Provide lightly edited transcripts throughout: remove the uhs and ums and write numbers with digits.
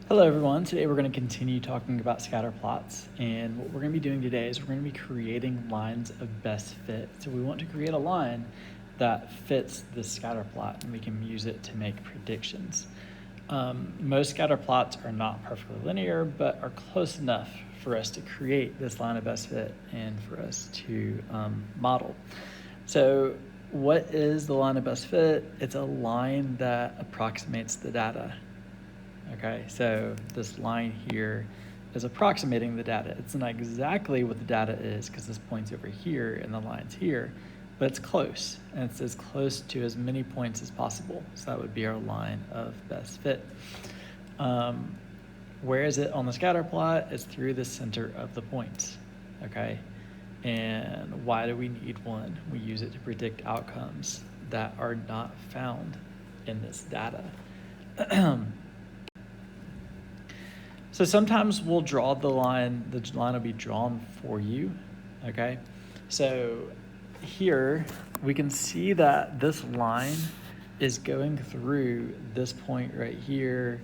Hello everyone, today we're going to continue talking about scatter plots, and what we're going to be doing today is we're going to be creating lines of best fit. So we want to create a line that fits the scatter plot and we can use it to make predictions. Most scatter plots are not perfectly linear, but are close enough for us to create this line of best fit and for us to model. So what is the line of best fit? It's a line that approximates the data. Okay, so this line here is approximating the data. It's not exactly what the data is because this point's over here and the line's here, but it's close, and it's as close to as many points as possible. So that would be our line of best fit. Where is it on the scatter plot? It's through the center of the points, okay? And why do we need one? We use it to predict outcomes that are not found in this data. So sometimes we'll draw the line will be drawn for you, okay? So here we can see that this line is going through this point right here,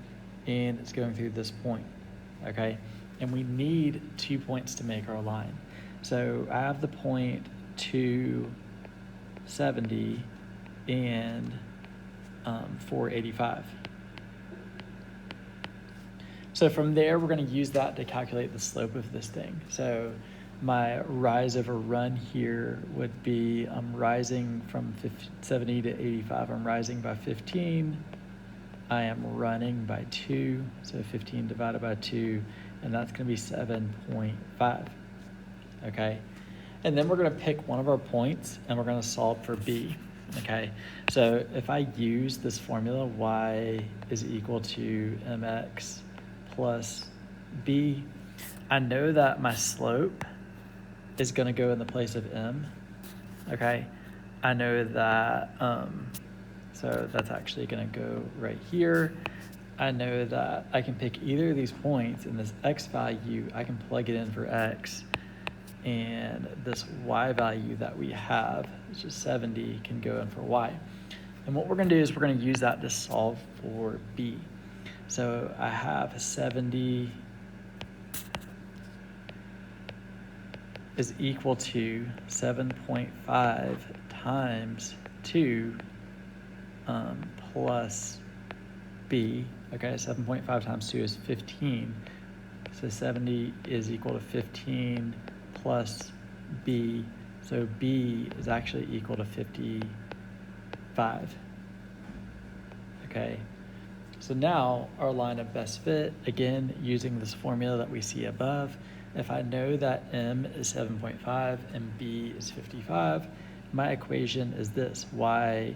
and it's going through this point, okay? And we need 2 points to make our line. So I have the point 270 and 485. So from there, we're going to use that to calculate the slope of this thing. So my rise over run here would be I'm rising from 70 to 85. I'm rising by 15. I am running by 2. So 15 divided by 2, and that's going to be 7.5. Okay. And then we're going to pick one of our points, and we're going to solve for B. Okay. So if I use this formula, y is equal to mx plus b, I know that my slope is going to go in the place of m, okay? I know that, so that's actually going to go right here. I know that I can pick either of these points, and this x value, I can plug it in for x, and this y value that we have, which is 70, can go in for y. And what we're going to do is we're going to use that to solve for b. So I have 70 is equal to 7.5 times 2 plus b. Okay, 7.5 times 2 is 15. So 70 is equal to 15 plus b. So b is actually equal to 55. Okay. So now our line of best fit, again, using this formula that we see above, if I know that m is 7.5 and b is 55, my equation is this: y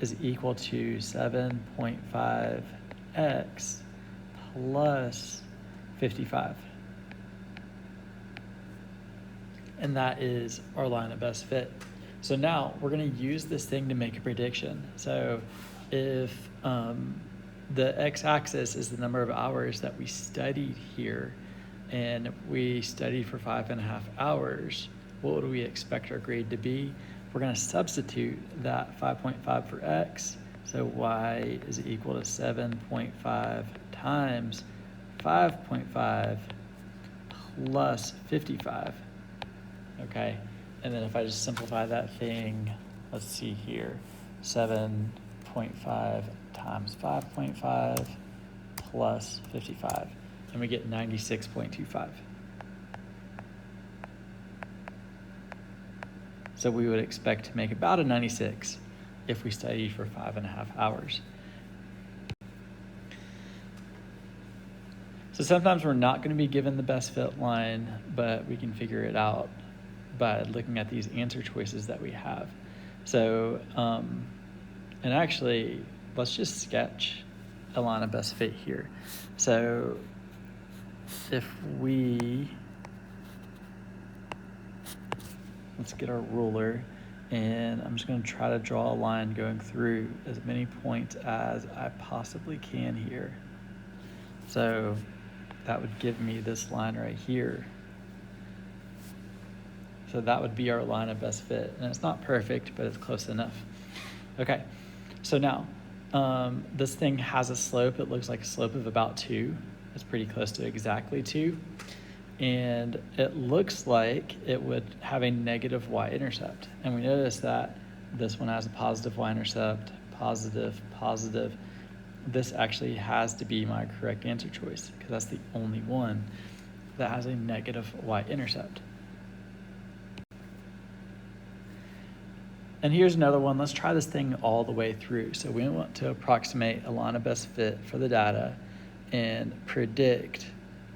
is equal to 7.5x plus 55. And that is our line of best fit. So now we're going to use this thing to make a prediction. So if the x-axis is the number of hours that we studied here, and we studied for 5.5 hours, what would we expect our grade to be? We're going to substitute that 5.5 for x, so y is equal to 7.5 times 5.5 plus 55, okay? And then if I just simplify that thing, let's see here, 7.5 times 5.5 plus 55, and we get 96.25. So we would expect to make about a 96 if we studied for 5.5 hours. So sometimes we're not going to be given the best fit line, but we can figure it out by looking at these answer choices that we have. So, and actually, let's just sketch a line of best fit here. So if let's get our ruler, and I'm just going to try to draw a line going through as many points as I possibly can here. So that would give me this line right here. So that would be our line of best fit. And it's not perfect, but it's close enough. Okay, so now This thing has a slope. It looks like a slope of about 2. It's pretty close to exactly 2. And it looks like it would have a negative y-intercept. And we notice that this one has a positive y-intercept, positive, positive. This actually has to be my correct answer choice because that's the only one that has a negative y-intercept. And here's another one. Let's try this thing all the way through. So we want to approximate a line of best fit for the data and predict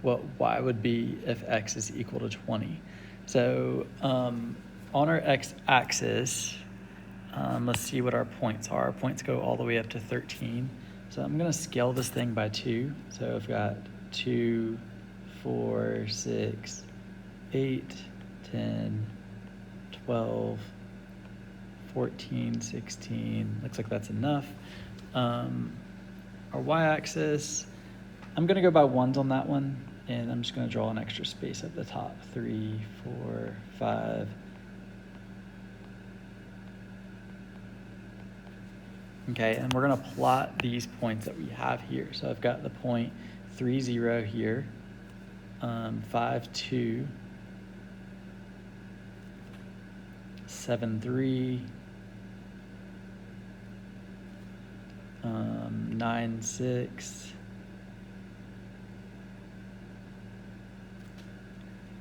what y would be if x is equal to 20. So on our x-axis, let's see what our points are. Our points go all the way up to 13. So I'm going to scale this thing by 2. So I've got 2, 4, 6, 8, 10, 12, 14, 16. Looks like that's enough. Our y-axis, I'm going to go by ones on that one, and I'm just going to draw an extra space at the top. 3, 4, 5. Okay, and we're going to plot these points that we have here. So I've got the point 3, 0 here, 5, 2, 7, 3, 9, 6,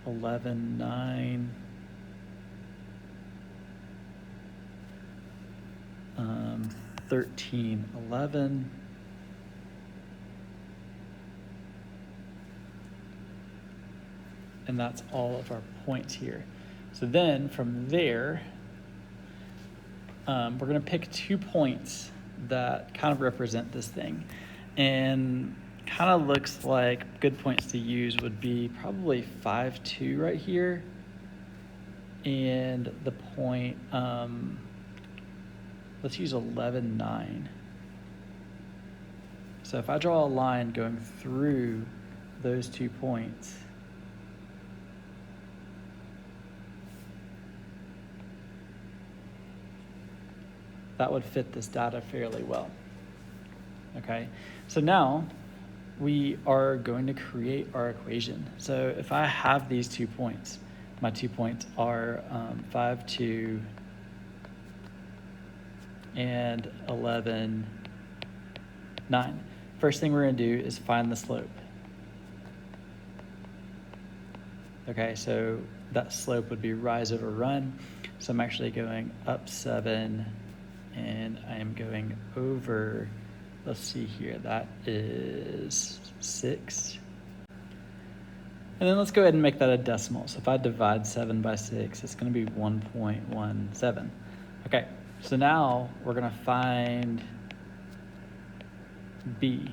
11, 9, 13, 11, and that's all of our points here. So then from there, we're going to pick 2 points that kind of represent this thing. And kind of looks like good points to use would be probably 5, 2 right here. And the point, let's use 11, 9. So if I draw a line going through those 2 points, that would fit this data fairly well. Okay, so now we are going to create our equation. So if I have these 2 points, my 2 points are 5, 2, and 11, 9. First thing we're going to do is find the slope. Okay, so that slope would be rise over run. So I'm actually going up 7, and I am going over, let's see here, that is 6. And then let's go ahead and make that a decimal. So if I divide 7 by 6, it's going to be 1.17. Okay, so now we're going to find b.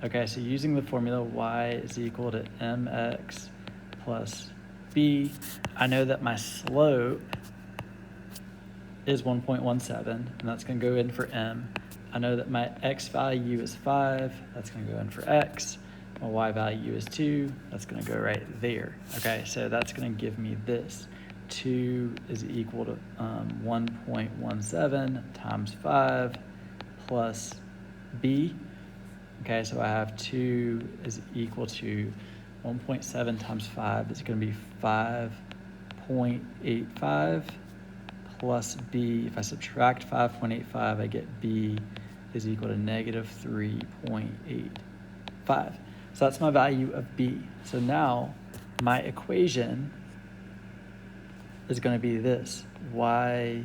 Okay, so using the formula y is equal to mx plus b, I know that my slope is 1.17, and that's going to go in for m. I know that my x value is 5, that's going to go in for x. My y value is 2, that's going to go right there. Okay, so that's going to give me this. 2 is equal to 1.17 times 5 plus b. Okay, so I have 2 is equal to 1.7 times 5 is going to be 5.85 plus b. If I subtract 5.85, I get b is equal to negative 3.85. So that's my value of b. So now my equation is going to be this. Y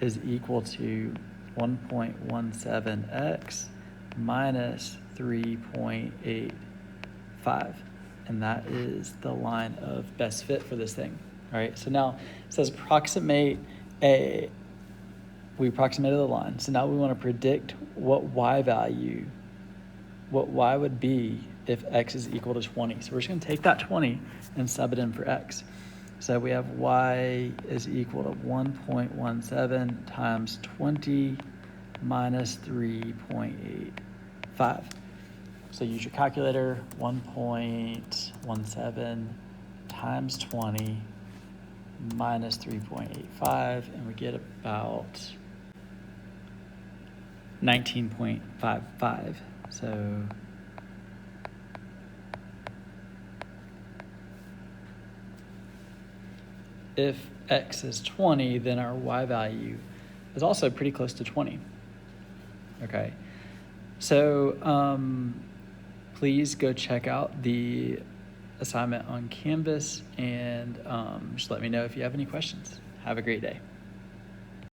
is equal to 1.17x minus 3.85. And that is the line of best fit for this thing. All right, so now it says approximate a. We approximated the line. So now we want to predict what y value, what y would be if x is equal to 20. So we're just going to take that 20 and sub it in for x. So we have y is equal to 1.17 times 20 minus 3.85. So use your calculator, 1.17 times 20 minus 3.85, and we get about 19.55. So if x is 20, then our y value is also pretty close to 20. Okay, so please go check out the assignment on Canvas and just let me know if you have any questions. Have a great day.